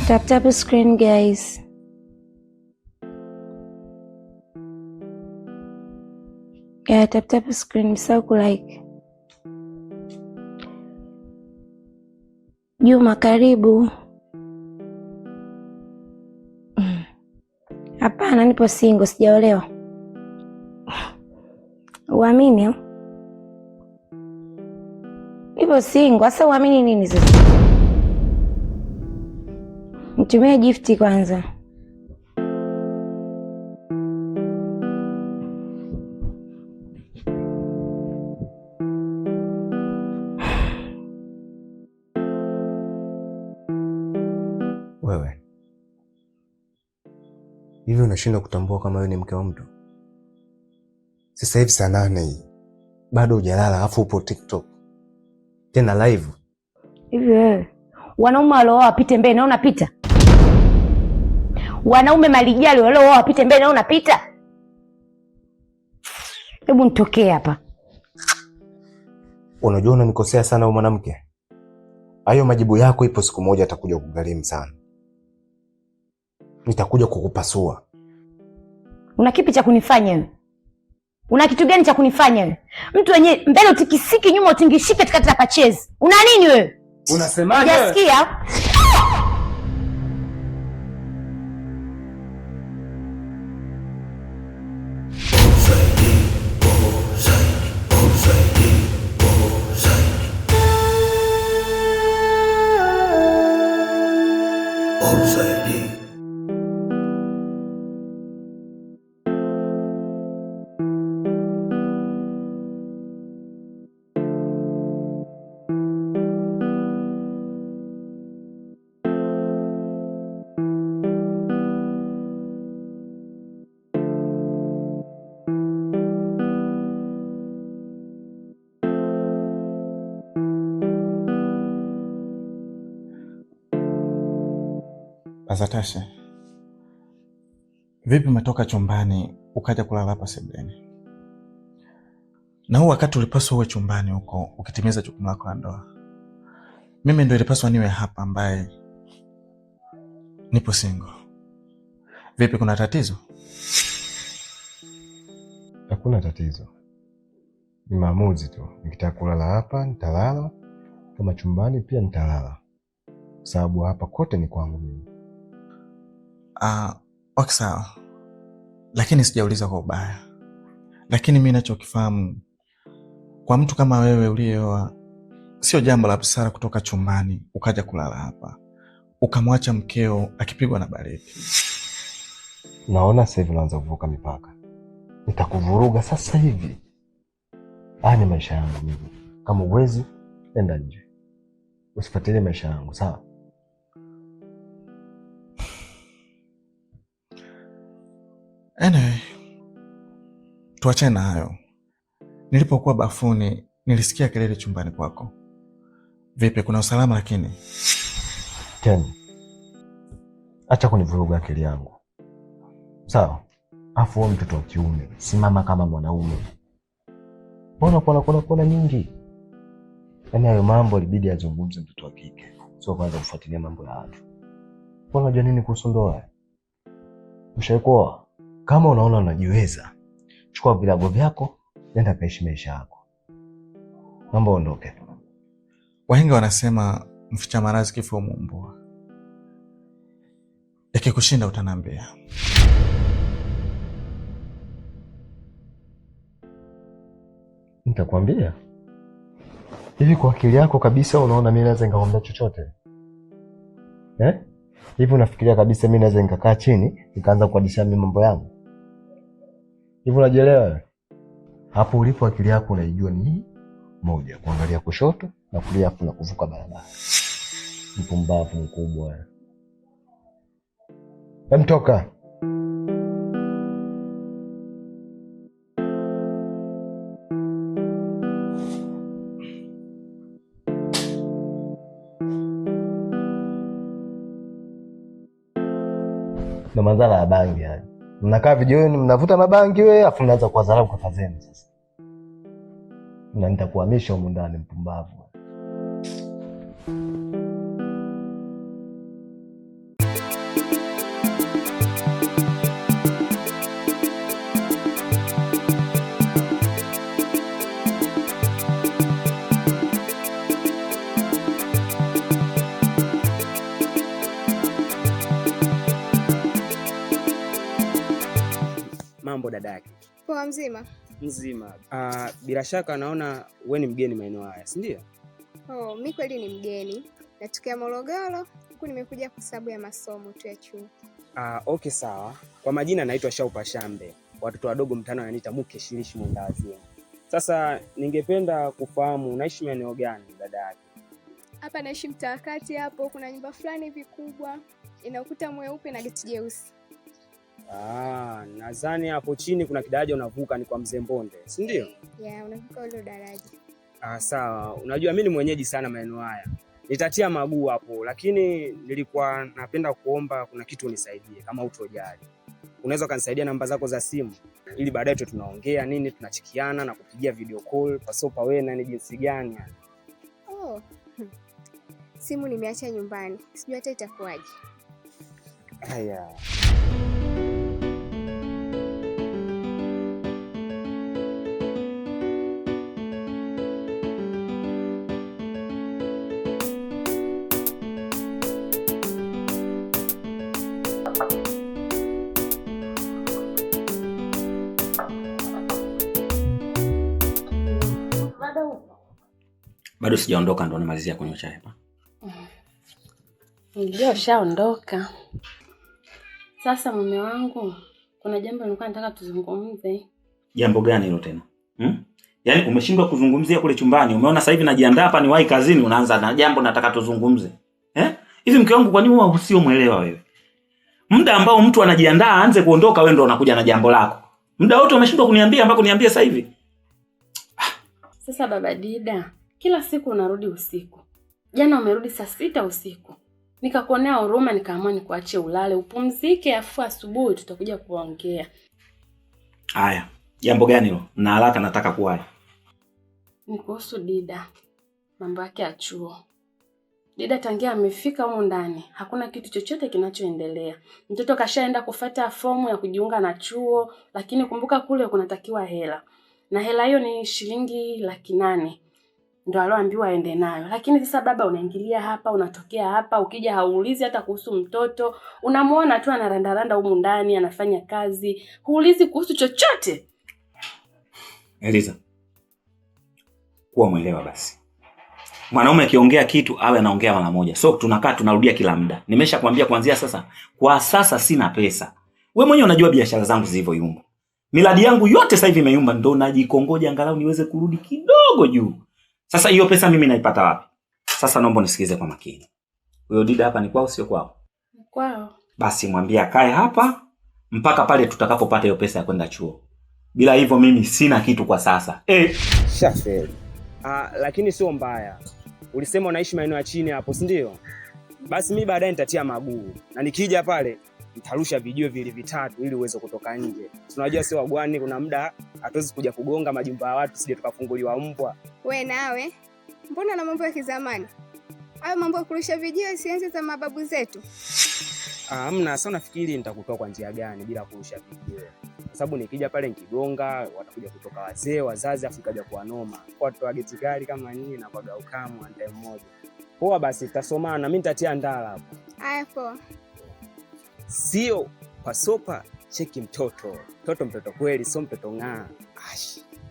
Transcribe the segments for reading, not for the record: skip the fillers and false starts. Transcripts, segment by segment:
Tap the screen, guys. Yeah, tap the screen. Msahau kulike. Juma, karibu. Hapana, nipo single, sijaolewa. Uamini? Nipo single, sasa uamini nini sasa? Nitumie gifti kwanza. Wewe hivi unashindwa kutambua kama wewe ni mke wa mtu? Sasa hivi saa 8 hii bado hujalala, alafu upo TikTok tena live. Hivi wewe wanaume walioa wapite mbele na unapita? Wanaume malijali walioa wapite mbele na unapita? Hebu nitokee hapa. Unajua unanikosea sana wewe mwanamke. Hayo majibu yako ipo siku moja atakuja kugharimu sana. Nitakuja kukupasua. Una kipi cha kunifanya wewe? Una kitu gani cha kunifanya wewe? Mtu wenye mbele utikisiki, nyuma utingishike katika pachezi. Una nini wewe? Unasemaje? Unasikia? Azatashe, vipi umetoka chumbani ukaja kulala hapa sebuleni? Na huu wakati ulipaswa uwe chumbani huko ukitimiza jukumu lako la ndoa. Mimi ndio ilipaswa niwe hapa ambaye nipo single. Vipi, kuna tatizo? Hakuna tatizo. Ni maamuzi tu. Nikitaka kulala hapa nitalala, kama chumbani pia nitalala. Sababu hapa kote ni kwangu mimi. Okay, sawa. Lakini sijauliza kwa ubaya. Lakini mimi ninachokifahamu, kwa mtu kama wewe uliyeoa, sio jambo la busara kutoka chumbani ukaja kulala hapa ukamwacha mkeo akipigwa na baridi. Naona sasa hivi unaanza kuvuka mipaka. Nitakuvuruga sasa hivi. Ni maisha yangu mimi. Kama uwezi, enda nje. Usifuatilie maisha yangu, sawa? Anyway, tuachane na hayo. Nilipokuwa bafuni nilisikia kelele chumbani kwako. Vipi, kuna usalama? Lakini Ken, acha kunivuruga akili yangu, sawa? Afu wewe mtoto wa kiume, simama kama mwanaume. Mbona kuna nyingi? Yaani hayo mambo ilibidi azungumze mtoto wa kike, sio kwanza kufuatilia mambo ya watu. Unajua nini kuhusu ndoa? Ushaikuoa? Kama unaona unajiweza, chukua vilago vyako, nenda kaishi maisha yako. Mambo ondoke. Wahenga wanasema mficha maradhi kifo muumbua. Ikikushinda utaniambia. Nitakwambia. Hivi kwa akili yako kabisa unaona mimi naweza nikakwambia chochote? Hivi unafikiria kabisa mimi naweza nikakaa chini nikaanza kuhadithia mimi mambo yangu? Hivi unajielewa wewe? Hapo ulipo akili yako unaijua ni moja, kuangalia kushoto na kulia afu na kuvuka barabara. Mpumbavu mkubwa wewe. Mtoka. Na madhara ya bangi haya. Mnakaa vijiweni mnavuta mabangi wewe, afu mnaanza kuwadharau kaka zenu sasa. Na nitakuhamisha huko ndani, mpumbavu. Mambo dada yake? Poa, mzima. Mzima. Bila shaka naona wewe ni mgeni maeneo haya, si ndio? Oh, mimi kweli ni mgeni. Natokea Morogoro, huku nimekuja kwa sababu ya masomo tu ya chuo. Okay sawa. Kwa majina naitwa Shaupa Shambe. Watoto wadogo mtano wananiita Muke Shirishi Mwendawazimu. Sasa ningependa kufahamu unaishi maeneo gani dada yake? Hapa naishi mtaa kati hapo, kuna nyumba fulani hivi kubwa, ina ukuta mweupe na geti jeusi. Nadhani hapo chini kuna kidaraja unavuka, ni kwa Mzee Mbonde, si ndio? Yeah, unavuka ile daraja. Sawa. Unajua mimi ni mwenyeji sana maeneo haya. Nitatia maguu hapo, lakini nilikuwa napenda kuomba kuna kitu unisaidie kama utojali. Unaweza kanisaidia namba zako za simu ili baadaye tu tunaongea nini, tunachikiana na kupigia video call pasopa wewe na ni jinsi gani yani. Oh. Simu nimeacha nyumbani. Sijui hata itakuwaje. Haya. Bado sijaondoka, ndo namalizia kunywa chai hapa. Ndio shaondoka. Sasa mume wangu, kuna jambo nilikuwa nataka tuzungumze. Jambo gani hilo tena? Yaani umeshindwa kuzungumzia kule chumbani. Umeona sasa hivi najiandaa hapa niwahi kazini, unaanza na jambo nataka tuzungumze. Hivi mke wangu, kwa nini wewe sio muelewa wewe? Muda ambao mtu anajiandaa aanze kuondoka, wewe ndo unakuja na jambo lako. Muda wote umeshindwa kuniambia mpaka kuniambia sasa hivi. Sasa baba Dida, kila siku unarudi usiku. Jana umerudi saa 6 usiku. Nikakuonea huruma nikaamua nikuache ulale upumzike, afu asubuhi tutakuja kuongea. Haya, jambo gani hilo? Na haraka nataka kuwahi. Ni kuhusu Dida. Mambo yake ya chuo. Dida tangia amefika huko ndani, hakuna kitu chochote kinachoendelea. Mtoto kashaenda kufuata fomu ya kujiunga na chuo, lakini kumbuka kule kunatakiwa hela. Na hela hiyo ni shilingi 800,000. Ndio aloambiwa aende nayo. Lakini sasa baba unaingilia hapa, unatokea hapa, ukija hauulizi hata kuhusu mtoto. Unamuona tu anarandaranda huko ndani, anafanya kazi. Huulizi kuhusu chochote. Eliza, kuwa mwelewa basi. Mwanaume akiongea kitu awe anaongea mara moja. So tunakaa tunarudia kila muda. Nimeshakwambia kuanzia sasa, kwa sasa sina pesa. Wewe mwenyewe unajua biashara zangu zilivyo yumba. Miradi yangu yote sasa hivi imeyumba, ndo najikongoja angalau niweze kurudi kidogo juu. Sasa hiyo pesa mimi naipata wapi? Sasa naomba nisikize kwa makini. Huyo Dida hapa ni kwao sio kwao? Kwao. Basi mwambie akae hapa mpaka pale tutakapopata hiyo pesa ya kwenda chuo. Bila hivyo mimi sina kitu kwa sasa. Shafeli. Lakini sio mbaya. Ulisema unaishi maeneo ya chini hapo, si ndio? Basi mimi baadaye nitatia maguu. Na nikija pale nitarusha video vile vitatu ili uweze kutoka nje. Tunajua sio wagwani, kuna muda hatuwezi kuja kugonga majumba ya watu sije tukafunguliwa mbwa. We nawe, mbona na mambo ya kizamani? Hayo mambo ya kurusha video sianze za mababu zetu. Hamna, sasa nafikiri nitakutoa kwa njia gani bila kurusha video. Kwa sababu nikija pale nikigonga watakuja kutoka wazee, wazazi afu kaja kwa noma. Watu wa geti gari kama nini na kwa gaukamu ande mmoja. Poa basi tutasomana, mimi nitatia ndala hapo. Haya poa. Sio pasopa cheki mtoto. Mtoto kweli, sio mtoto ng'aa.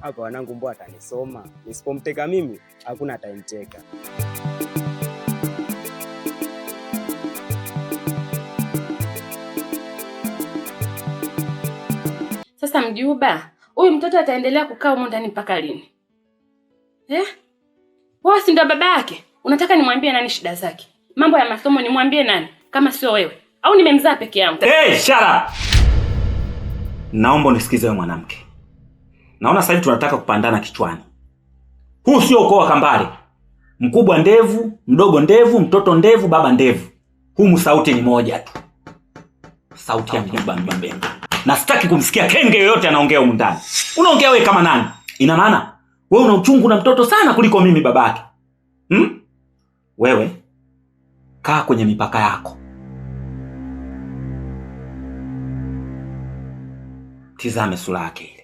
Hapa wanangu mbona atanisoma. Nisipomteka mimi, hakuna ataniteka. Sasa mjumba, huyu mtoto ataendelea kukaa huko ndani mpaka lini? Wewe si ndo baba yake? Unataka nimwambie nani shida zake? Mambo ya masomo nimwambie nani kama sio wewe? Au nimemzaa peke yangu? Shut up. Naomba unisikize wewe mwanamke. Naona sasa hivi tunataka kupandana kichwani. Huu sio ukoo wa Kambale. Mkubwa ndevu, mdogo ndevu, mtoto ndevu, baba ndevu. Humu sauti ni moja tu. Sauti ya mjumba mbembe. Na sitaki kumsikia kenge yoyote anaongea huko ndani. Unaongea wewe kama nani? Ina maana wewe una uchungu na mtoto sana kuliko mimi babake. Wewe kaa kwenye mipaka yako. Tizame sura yake ile.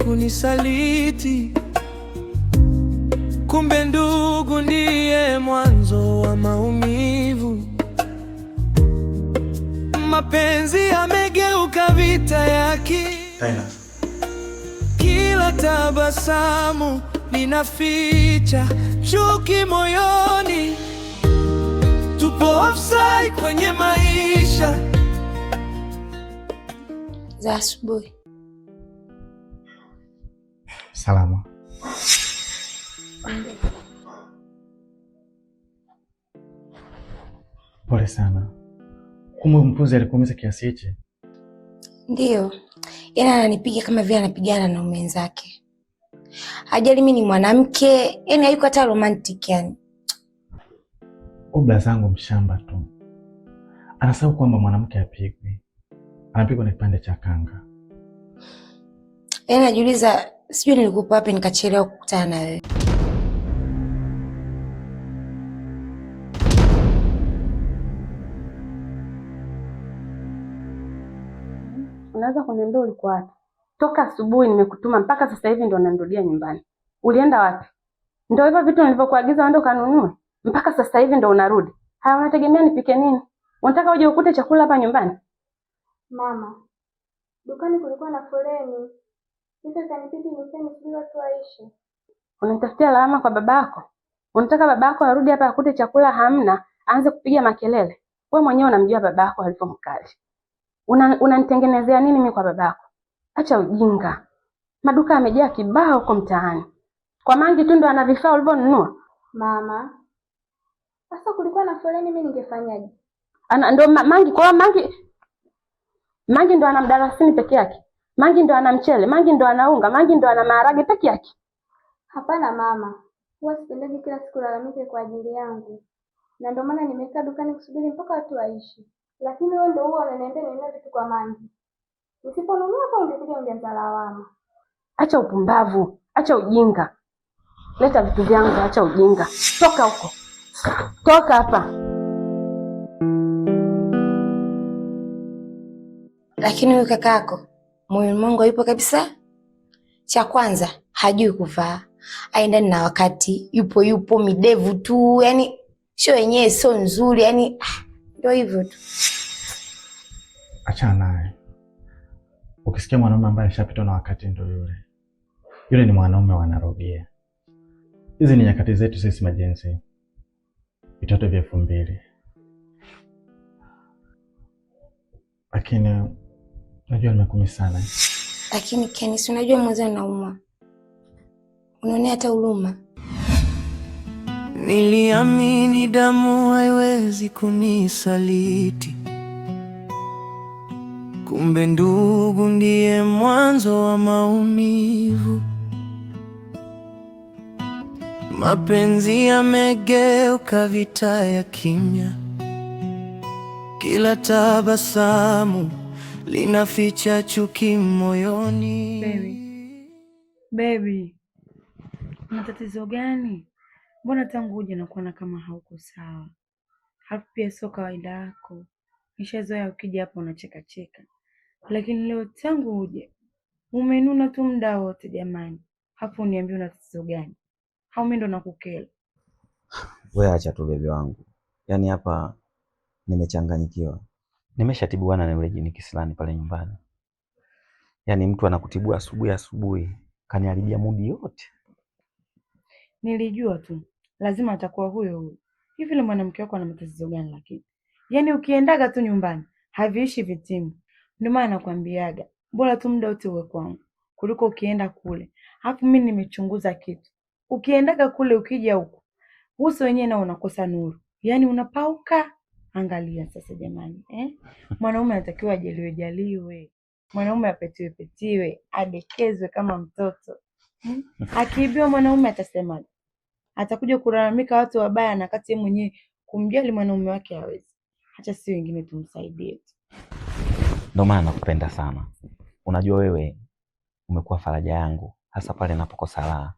kunisaliti. Kumbe ndugu ndiye mwanzo wa maumivu. Mapenzi yamegeuka vita yake. Kila tabasamu linaficha chuki moyoni. Tupo offside kwenye maisha. Za asubuhi. Salama. Pole sana. Kumbe mpuzi alikuumiza kiasi hichi? Ndiyo. Yaani ananipiga kama vile anapigana na mwenzake. Hajali mimi ni mwanamke, yaani hayuko hata romantic yani. Obla zangu mshamba tu. Anasahau kwamba mwanamke apigwi. Anapigwa na kipande cha kanga. Yaani najiuliza sijui nilikuwa wapi nikachelewa kukutana na wewe. Unaweza kuniambia ulikuwa wapi? Toka asubuhi nimekutuma mpaka sasa hivi ndo narudia nyumbani. Ulienda wapi? Ndio hivyo vitu nilivyokuagiza uende kanunue. Mpaka sasa hivi ndo unarudi. Haya, unategemea nipike nini? Unataka uje ukute chakula hapa nyumbani? Mama, dukani kulikuwa na foleni. Sasa kanipidi niseme sijui watu waishi. Unanitafutia lawama kwa babako? Unataka babako arudi hapa akute chakula hamna, aanze kupiga makelele? Wewe mwenyewe unamjua babako alivyo mkali. Unanitengenezea nini mimi kwa babako? Acha ujinga. Maduka yamejaa kibao huko mtaani. Kwa Mangi tu ndo ana vifaa ulivyonunua. Mama, sasa kulikuwa na foleni mimi ningefanyaje? Ndo Mangi, kwa Mangi ndo ana mdalasini peke yake. Mangi ndo ana mchele, Mangi ndo ana unga, Mangi ndo ana maharage peke yake. Hapana mama. Huwa sipendaji kila siku lalamike kwa ajili yangu. Na ndio maana nimekaa dukani kusubiri mpaka watu waishi. Lakini wewe ndio huwa unaniambia ninunue vitu kwa Mangi. Usiponunua hapa ungekuja ungeanza lawama. Acha upumbavu, acha ujinga. Leta vitu vyangu, acha ujinga. Toka huko. Toka hapa. Lakini huyu kakako moyo mwangu yupo kabisa. Cha kwanza hajui kuvaa. Aendani na wakati, yupo midevu tu, yani sio yenyewe sio nzuri, yani ndio hivyo tu. Achana naye. Ukisikia mwanaume ambaye ashapitwa na wakati ndio yule. Yule ni mwanaume wa Nairobi. Hizi ni nyakati zetu sisi majenzi. Vitoto vya 2000. Lakini najua nimekumi sana. Lakini Kenisi, unajua mwanzo naumwa. Unaonea hata huruma. Niliamini damu haiwezi kunisaliti. Kumbe ndugu ndiye mwanzo wa maumivu. Mapenzi yamegeuka vita ya kimya. Kila tabasamu linaficha chuki moyoni. Baby, una tatizo gani? Mbona tangu uje nakuona kama hauko sawa? Hapo pia sio kawaida yako. Nishazoea ukija hapa unacheka cheka. Lakini leo tangu uje umenuna tu muda wote jamani. Hapo uniambie una tatizo gani? Au mimi ndo nakukela? Wewe acha tu bebe wangu. Yaani hapa nimechanganyikiwa. Nimeshatibuana na yule jini Kisilani pale nyumbani. Yaani mtu anakutibua asubuhi kaniharibia mudi yote. Nilijua tu lazima atakuwa huyo. Hivi yule mwanamke wako ana matatizo gani lakini? Yaani ukiendaga tu nyumbani haviishi vitimu. Ndio maana nakwambiaga bora tu muda wote uwe kwangu kuliko ukienda kule. Hapo mimi nimechunguza kitu. Ukiendaga kule ukija huko uso wenyewe na unakosa nuru. Yaani unapauka. Angalia sasa jamani, Mwanaume anatakiwa jaliwe. Mwanaume apetiwe, adekezwe kama mtoto. Akiibiwa mwanaume atasemaje? Atakuja kulalamika watu wabaya na kati yeye mwenyewe kumjali mwanaume wake hawezi. Acha si wengine tumsaidie tu. Ndio maana nakupenda sana. Unajua wewe umekuwa faraja yangu hasa pale ninapokosa raha.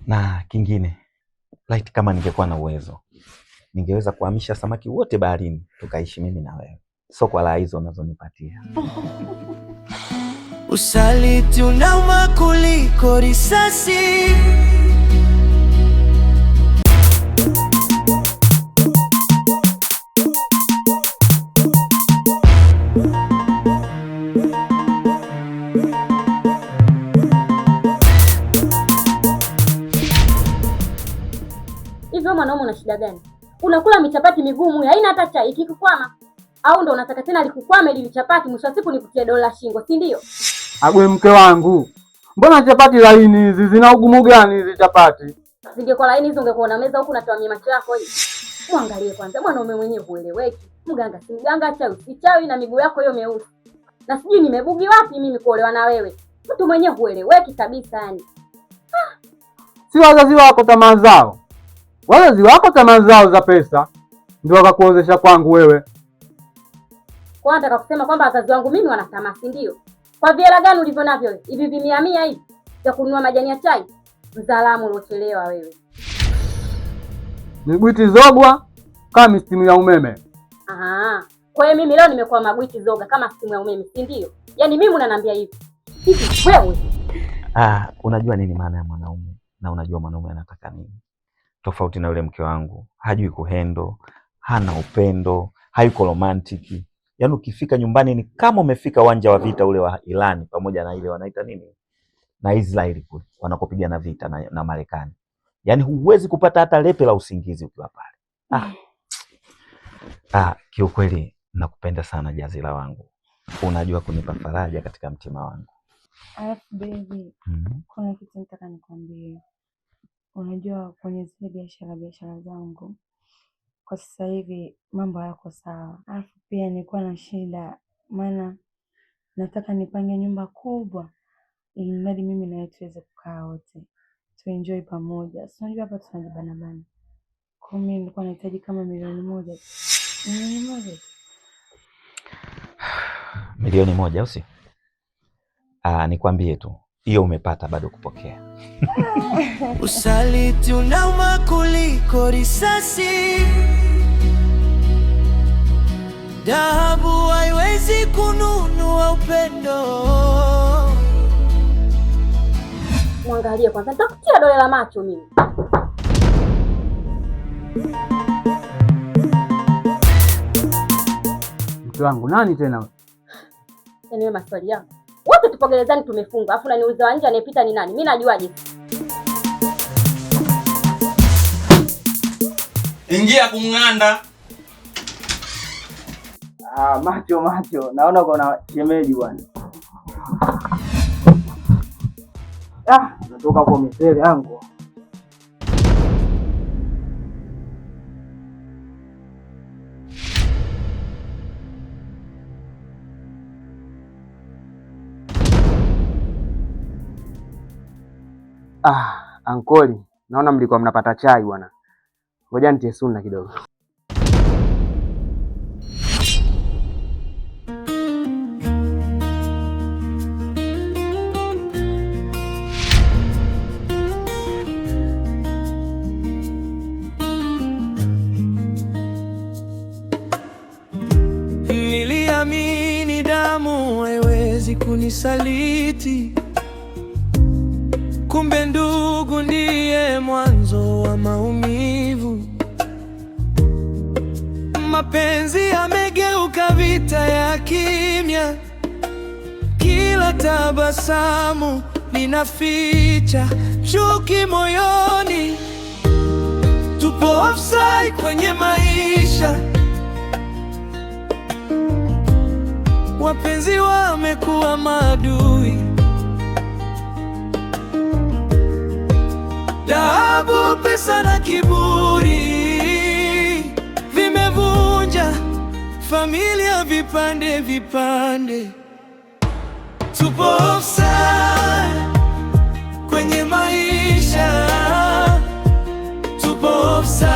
Na kingine, laiti kama ningekuwa na uwezo, ningeweza kuhamisha samaki wote baharini tukaishi mimi na wewe. Sio kwa raha hizo unazonipatia. Usaliti unauma kuliko risasi. Hivyo mwanaume una shida gani? Unakula michapati migumu haina hata chai, ikikukwama au ndo unataka tena likukwame ili michapati mwisho wa siku nikutie dola shingo, si ndio? Agwe mke wangu, mbona chapati laini hizi zina ugumu gani hizi chapati? Zingekuwa laini hizo ungekuwa na meza huku natoa macho yako hivi. Muangalie kwanza mwanaume mwenyewe hueleweki. Mganga si mganga, chawi si chawi, na miguu yako hiyo meusi. Na sijui nimebugi wapi mimi kuolewa na wewe. Mtu mwenyewe hueleweki kabisa yani. Si wazazi wako tamaa zao. Wazazi wako tamaa zao za pesa ndio wakakuozesha kwangu wewe. Kwa nataka kusema kwamba wazazi wangu mimi wana tamaa, si ndio? Kwa viela gani ulivyo navyo wewe? Hivi 100 hivi ya kununua majani ya chai? Mzalamu uliochelewa wewe. Migwiti zogwa kama stimu ya umeme. Aha. Kwa hiyo mimi leo nimekuwa magwiti zoga kama stimu ya umeme, si ndio? Yaani mimi unaniambia hivi. Hivi wewe. Unajua nini maana ya mwanaume na unajua mwanaume anataka nini? Tofauti na yule mke wangu, hajui kuhendo, hana upendo, hayuko romantic. Yaani ukifika nyumbani ni kama umefika uwanja wa vita ule wa Irani pamoja na ile wanaita nini? Na Israeli kule wanakopigana vita na Marekani. Yaani huwezi kupata hata lepe la usingizi ukiwa pale. Kiukweli nakupenda sana Jazila wangu. Unajua kunipa faraja katika mtima wangu. Baby, kuna kitu nataka nikwambie. Unajua kwenye zile biashara zangu kwa sasa hivi mambo hayako sawa. Alafu pia nilikuwa na shida, maana nataka nipange nyumba kubwa ili mradi mimi na wewe tuweze kukaa wote tuenjoy pamoja. Si unajua hapa tunajibana. Kwa mimi nilikuwa nahitaji kama milioni moja. Milioni moja au si? Nikwambie tu, hiyo umepata bado kupokea. Usaliti unauma kuliko risasi. Dhahabu haiwezi kununua upendo. Muangalie kwanza, nitakutia dole la macho mimi. Mke wangu nani tena wewe? Yaani wewe maswali yako. Wote tupo gerezani tumefunga, afu unaniuliza nje anayepita ni nani? Mimi najuaje? Ingia kumng'anda. Macho. Naona kuna shemeji bwana. Natoka kwa miseli yangu. Ankoli, naona mlikuwa mnapata chai bwana. Ngoja nitie sunna kidogo. Niliamini damu haiwezi kunisaliti. Kumbe ndugu ndiye mwanzo wa maumivu. Mapenzi yamegeuka vita ya kimya. Kila tabasamu linaficha chuki moyoni. Tupo offside kwenye maisha. Wapenzi wamekuwa maadui. Dhahabu, pesa na kiburi vimevunja familia vipande. Tupo offside kwenye maisha. Tupo offside.